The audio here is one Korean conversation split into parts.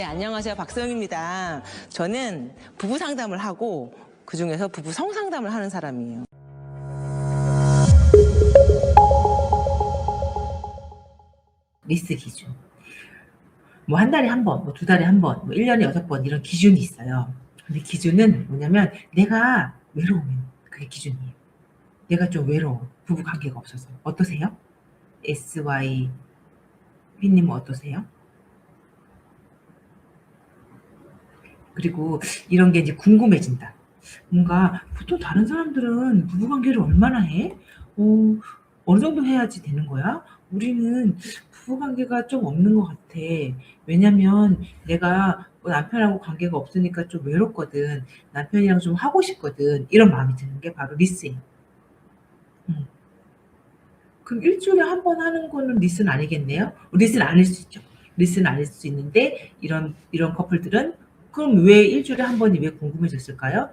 네, 안녕하세요. 박서영입니다. 저는 부부 상담을 하고 그중에서 부부 성상담을 하는 사람이에요. 리스 기준. 뭐 한 달에 한 번, 뭐 두 달에 한 번, 뭐 1년에 6번 이런 기준이 있어요. 근데 기준은 뭐냐면 내가 외로우면 그게 기준이에요. 내가 좀 외로워. 부부 관계가 없어서. 어떠세요? SY 휘님은 어떠세요? 그리고 이런 게 이제 궁금해진다. 뭔가 보통 다른 사람들은 부부 관계를 얼마나 해? 어느 정도 해야지 되는 거야? 우리는 부부 관계가 좀 없는 것 같아. 왜냐면 내가 남편하고 관계가 없으니까 좀 외롭거든. 남편이랑 좀 하고 싶거든. 이런 마음이 드는 게 바로 리스예요. 그럼 일주일에 한 번 하는 거는 리스는 아니겠네요? 리스는 아닐 수 있죠. 리스는 아닐 수 있는데 이런 커플들은 그럼 왜 일주일에 한 번이 왜 궁금해졌을까요?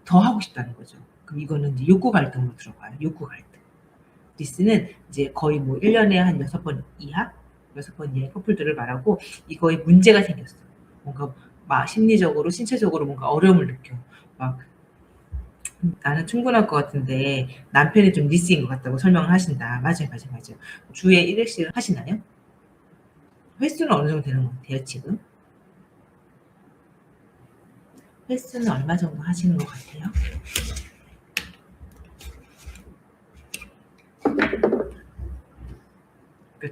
더 하고 싶다는 거죠. 그럼 이거는 이제 욕구 갈등으로 들어가요. 욕구 갈등. 리스는 이제 거의 뭐 1년에 한 6번 이하? 6번 이하의 커플들을 말하고 이거에 문제가 생겼어. 뭔가 막 심리적으로, 신체적으로 뭔가 어려움을 느껴. 막 나는 충분할 것 같은데 남편이 좀 리스인 것 같다고 설명을 하신다. 맞아요. 주에 1회씩을 하시나요? 횟수는 어느 정도 되는 것 같아요, 지금? 횟수는 얼마 정도 하시는 것 같아요?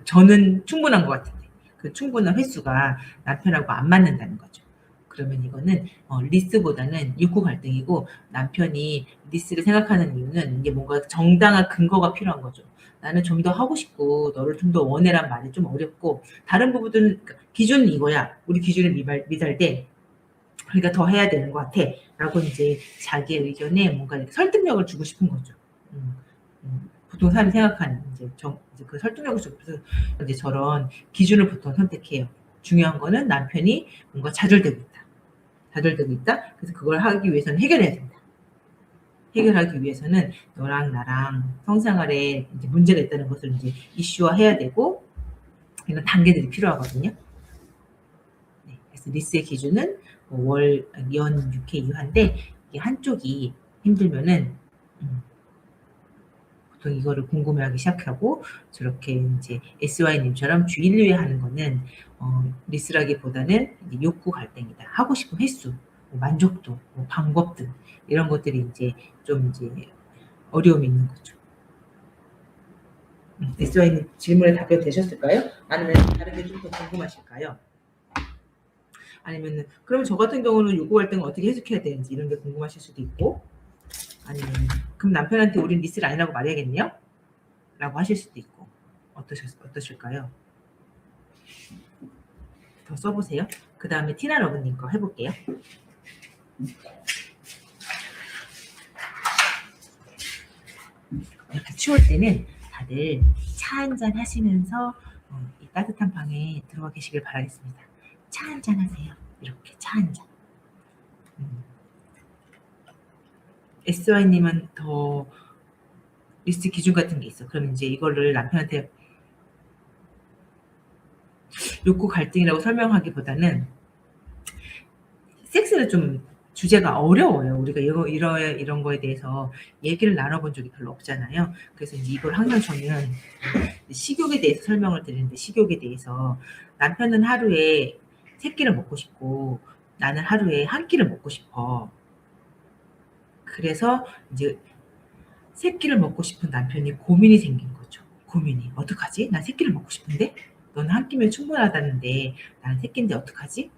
저는 충분한 것 같은데 그 충분한 횟수가 남편하고 안 맞는다는 거죠. 그러면 이거는 리스보다는 욕구 갈등이고 남편이 리스를 생각하는 이유는 이게 뭔가 정당한 근거가 필요한 거죠. 나는 좀 더 하고 싶고 너를 좀 더 원해란 말이 좀 어렵고 다른 부부들은 기준은 이거야. 우리 기준은 미달돼. 그러니까 더 해야 되는 것 같아. 라고 이제 자기 의견에 뭔가 설득력을 주고 싶은 거죠. 보통 사람이 생각하는 이제 그 설득력을 주고 싶어서 이제 저런 기준을 보통 선택해요. 중요한 거는 남편이 뭔가 좌절되고 있다. 그래서 그걸 하기 위해서는 해결해야 된다. 해결하기 위해서는 너랑 나랑 성생활에 이제 문제가 있다는 것을 이제 이슈화해야 되고 이런 단계들이 필요하거든요. 네, 그래서 리스의 기준은 월, 연 6회 이하인데 이게 한쪽이 힘들면은 보통 이거를 궁금해하기 시작하고 저렇게 이제 SY님처럼 주 1, 2회 하는 거는 리스라기보다는 이제 욕구 갈등이다. 하고 싶은 횟수, 뭐 만족도, 뭐 방법 등 이런 것들이 이제 좀 이제 어려움이 있는 거죠. SY님 질문에 답변 되셨을까요? 아니면 다른 게 좀 더 궁금하실까요? 아니면 그러면 저 같은 경우는 욕구 갈등을 어떻게 해석해야 되는지 이런 게 궁금하실 수도 있고 아니면 그럼 남편한테 우린 리스를 아니라고 말해야겠네요? 라고 하실 수도 있고 어떠실까요? 더 써보세요. 그 다음에 티나 러브님 거 해볼게요. 약간 추울 때는 다들 차 한잔 하시면서 이 따뜻한 방에 들어가 계시길 바라겠습니다. 차 한잔 하세요. 이렇게 차 한잔. SY님은 더 리스트 기준 같은 게 있어. 그럼 이제 이거를 남편한테 욕구 갈등이라고 설명하기보다는 섹스는 좀 주제가 어려워요. 우리가 이런 거에 대해서 얘기를 나눠본 적이 별로 없잖아요. 그래서 이제 이걸 항상 저는 식욕에 대해서 설명을 드리는데 식욕에 대해서 남편은 하루에 3끼를 먹고 싶고 나는 하루에 1끼를 먹고 싶어. 그래서 이제 3끼를 먹고 싶은 남편이 고민이 생긴 거죠. 고민이. 어떡하지? 난 3끼를 먹고 싶은데? 너는 1끼면 충분하다는데 나는 3끼인데 어떡하지?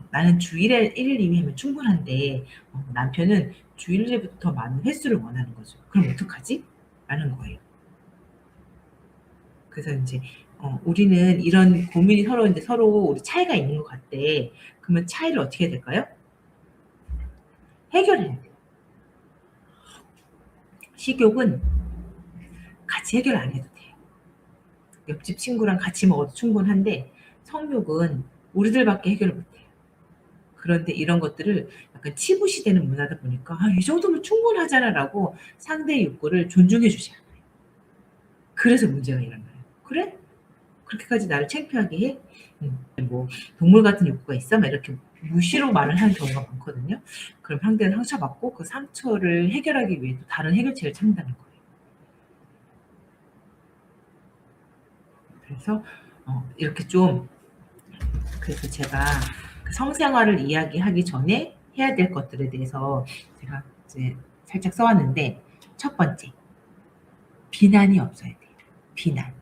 나는 주 1일 2회면 충분한데 남편은 주 1회부터 더 많은 횟수를 원하는 거죠. 그럼 어떡하지? 라는 거예요. 그래서 이제 우리는 이런 고민이 서로 우리 차이가 있는 것 같대. 그러면 차이를 어떻게 해야 될까요? 해결해야 돼요. 식욕은 같이 해결 안 해도 돼요. 옆집 친구랑 같이 먹어도 충분한데 성욕은 우리들밖에 해결을 못 해요. 그런데 이런 것들을 약간 치부시되는 문화다 보니까 이 정도면 충분하잖아라고 상대의 욕구를 존중해 주지 않아요. 그래서 문제가 일어나요. 그래? 그렇게까지 나를 창피하게 해? 뭐 동물 같은 욕구가 있어? 막 이렇게 무시로 말을 하는 경우가 많거든요. 그럼 상대는 상처받고 그 상처를 해결하기 위해 또 다른 해결책을 찾는다는 거예요. 그래서 이렇게 좀 그래서 제가 그 성생활을 이야기하기 전에 해야 될 것들에 대해서 제가 이제 살짝 써왔는데 첫 번째, 비난이 없어야 돼요. 비난.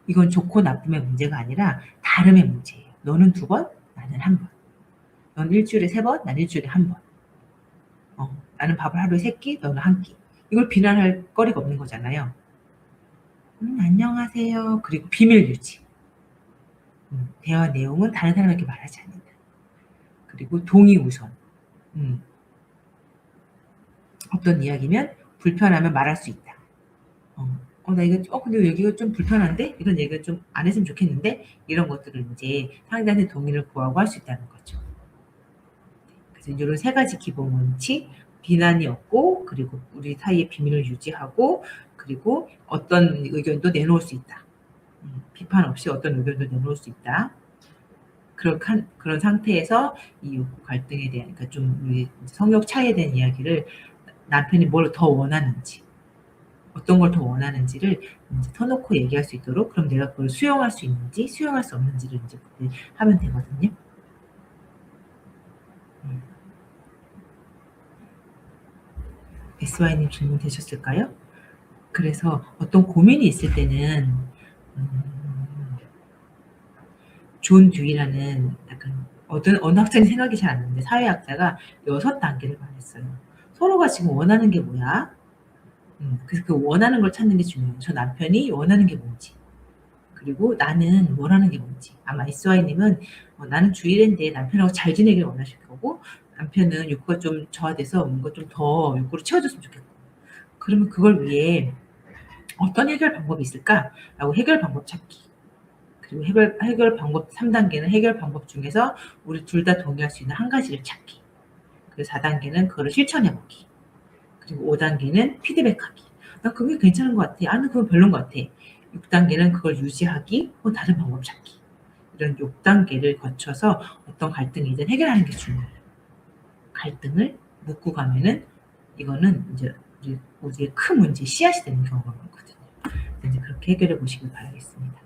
이건 좋고 나쁨의 문제가 아니라 다름의 문제예요. 너는 2번, 나는 1번. 넌 일주일에 3번, 난 일주일에 1번. 나는 밥을 하루에 3끼, 너는 1끼. 이걸 비난할 거리가 없는 거잖아요. 안녕하세요. 그리고 비밀 유지. 대화 내용은 다른 사람에게 말하지 않는다. 그리고 동의 우선. 어떤 이야기면 불편하면 말할 수 있다. 나 이거 근데 여기가 좀 불편한데? 이런 얘기를 좀 안 했으면 좋겠는데? 이런 것들을 이제 상대한테 동의를 구하고 할 수 있다는 거죠. 그래서 이런 3가지 기본 원칙, 비난이 없고, 그리고 우리 사이의 비밀을 유지하고, 그리고 어떤 의견도 내놓을 수 있다. 비판 없이 어떤 의견도 내놓을 수 있다. 그런 상태에서 이 욕구 갈등에 대한, 그러니까 좀 우리 성욕 차이에 대한 이야기를 남편이 뭘 더 원하는지, 어떤 걸 더 원하는지를 이제 터놓고 얘기할 수 있도록, 그럼 내가 그걸 수용할 수 있는지, 수용할 수 없는지를 이제 하면 되거든요. SY님 질문 되셨을까요? 그래서 어떤 고민이 있을 때는 존 듀이라는 약간 어느 학생이 생각이 잘 안 나는데 사회학자가 6단계를 말했어요. 서로가 지금 원하는 게 뭐야? 그래서 그 원하는 걸 찾는 게 중요해요. 저 남편이 원하는 게 뭔지, 그리고 나는 원하는 게 뭔지. 아마 SY님은 나는 주일인데 남편하고 잘 지내길 원하실 거고, 남편은 욕구가 좀 저하돼서 뭔가 좀 더 욕구를 채워줬으면 좋겠고, 그러면 그걸 위해 어떤 해결 방법이 있을까라고 해결 방법 찾기. 그리고 해결 방법 3단계는 해결 방법 중에서 우리 둘 다 동의할 수 있는 한 가지를 찾기. 그리고 4단계는 그거를 실천해 보기. 그리고 5단계는 피드백하기. 나 그게 괜찮은 것 같아. 나는 그건 별론 것 같아. 6단계는 그걸 유지하기 혹은 다른 방법 찾기. 이런 6단계를 거쳐서 어떤 갈등이든 해결하는 게 중요해요. 갈등을 묻고 가면은 이거는 이제 우리의 큰 문제, 씨앗이 되는 경우가 많거든요. 이제 그렇게 해결해 보시길 바라겠습니다.